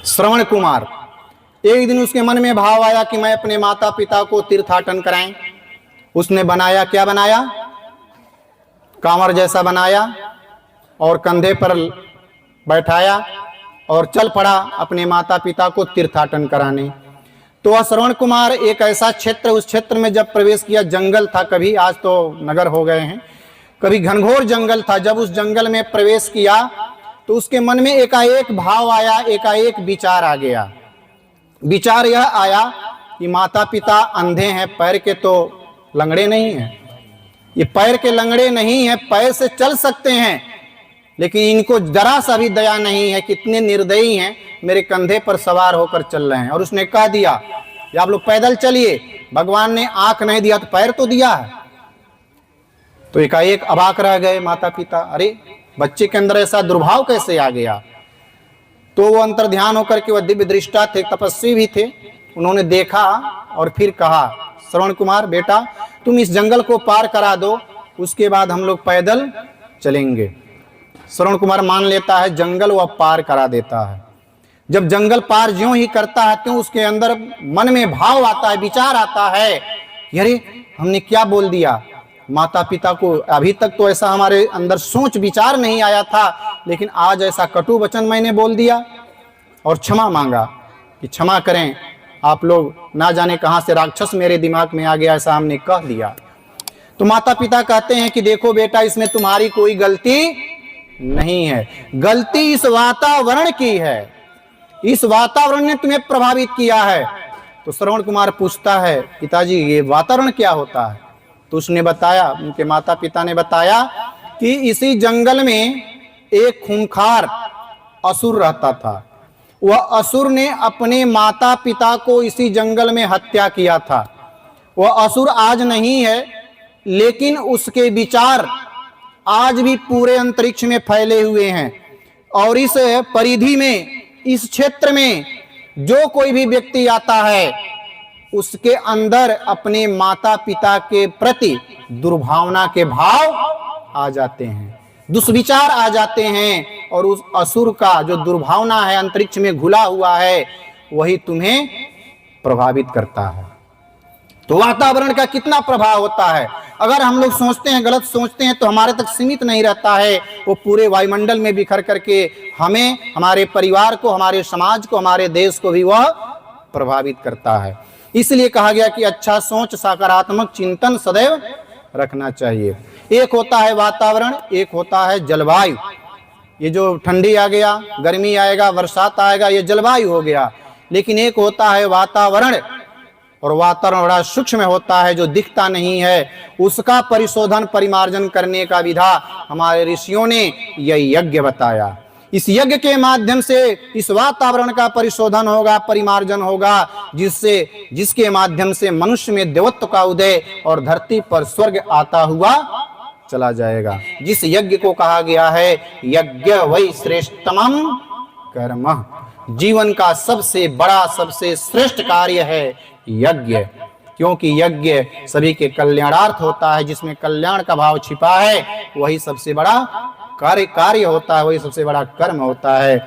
श्रवण कुमार, एक दिन उसके मन में भाव आया कि मैं अपने माता पिता को तीर्थाटन कराएं। उसने बनाया, क्या बनाया? कांवर जैसा बनाया और कंधे पर बैठाया और चल पड़ा अपने माता पिता को तीर्थाटन कराने। तो वह श्रवण कुमार एक ऐसा क्षेत्र, उस क्षेत्र में जब प्रवेश किया, जंगल था कभी, आज तो नगर हो गए हैं, कभी घनघोर जंगल था। जब उस जंगल में प्रवेश किया तो उसके मन में एकाएक भाव आया, एकाएक विचार आ गया। विचार यह आया कि माता पिता अंधे हैं, पैर के तो लंगड़े नहीं हैं, ये पैर के लंगड़े नहीं हैं, पैर से चल सकते हैं, लेकिन इनको जरा सा भी दया नहीं है, कितने निर्दयी हैं, मेरे कंधे पर सवार होकर चल रहे हैं। और उसने कह दिया कि आप लोग पैदल चलिए, भगवान ने आंख नहीं दिया तो पैर तो दिया है। तो एकाएक अबाक रह गए माता पिता, अरे बच्चे के अंदर ऐसा दुर्भाव कैसे आ गया। तो वो अंतर ध्यान होकर के, वह दिव्य दृष्टा थे, तपस्वी भी थे, उन्होंने देखा और फिर कहा, श्रवण कुमार बेटा तुम इस जंगल को पार करा दो, उसके बाद हम लोग पैदल चलेंगे। श्रवण कुमार मान लेता है, जंगल वह पार करा देता है। जब जंगल पार ज्यों ही करता है त्यों उसके अंदर मन में भाव आता है, विचार आता है, अरे हमने क्या बोल दिया माता पिता को। अभी तक तो ऐसा हमारे अंदर सोच विचार नहीं आया था, लेकिन आज ऐसा कटु वचन मैंने बोल दिया। और क्षमा मांगा कि क्षमा करें, आप लोग ना जाने कहां से राक्षस मेरे दिमाग में आ गया, ऐसा हमने कह दिया। तो माता पिता कहते हैं कि देखो बेटा, इसमें तुम्हारी कोई गलती नहीं है, गलती इस वातावरण की है, इस वातावरण ने तुम्हें प्रभावित किया है। तो श्रवण कुमार पूछता है, पिताजी ये वातावरण क्या होता है? तो उसने बताया, उनके माता पिता ने बताया कि इसी जंगल में एक खूंखार असुर रहता था। वह असुर ने अपने माता पिता को इसी जंगल में हत्या किया था। वह असुर आज नहीं है, लेकिन उसके विचार आज भी पूरे अंतरिक्ष में फैले हुए हैं। और इस परिधि में, इस क्षेत्र में जो कोई भी व्यक्ति आता है, उसके अंदर अपने माता पिता के प्रति दुर्भावना के भाव आ जाते हैं, दुष्विचार आ जाते हैं, और उस असुर का जो दुर्भावना है, अंतरिक्ष में घुला हुआ है, वही तुम्हें प्रभावित करता है। तो वातावरण का कितना प्रभाव होता है। अगर हम लोग सोचते हैं, गलत सोचते हैं, तो हमारे तक सीमित नहीं रहता है, वो पूरे वायुमंडल में बिखर करके हमें, हमारे परिवार को, हमारे समाज को, हमारे देश को भी वह प्रभावित करता है। इसलिए कहा गया कि अच्छा सोच, सकारात्मक चिंतन सदैव रखना चाहिए। एक होता है वातावरण, एक होता है जलवायु। ये जो ठंडी आ गया, गर्मी आएगा, बरसात आएगा, ये जलवायु हो गया। लेकिन एक होता है वातावरण, और वातावरण बड़ा सूक्ष्म होता है, जो दिखता नहीं है। उसका परिशोधन, परिमार्जन करने का विधा हमारे ऋषियों ने यह यज्ञ बताया। इस यज्ञ के माध्यम से इस वातावरण का परिशोधन होगा, परिमार्जन होगा, जिसके माध्यम से मनुष्य में देवत्व का उदय और धरती पर स्वर्ग आता हुआ चला जाएगा। जिस यज्ञ को कहा गया है यज्ञ वै श्रेष्ठतमं कर्म, जीवन का सबसे बड़ा, सबसे श्रेष्ठ कार्य है यज्ञ। क्योंकि यज्ञ सभी के कल्याणार्थ होता है, जिसमें कल्याण का भाव छिपा है, वही सबसे बड़ा कार्य होता है, वही सबसे बड़ा कर्म होता है।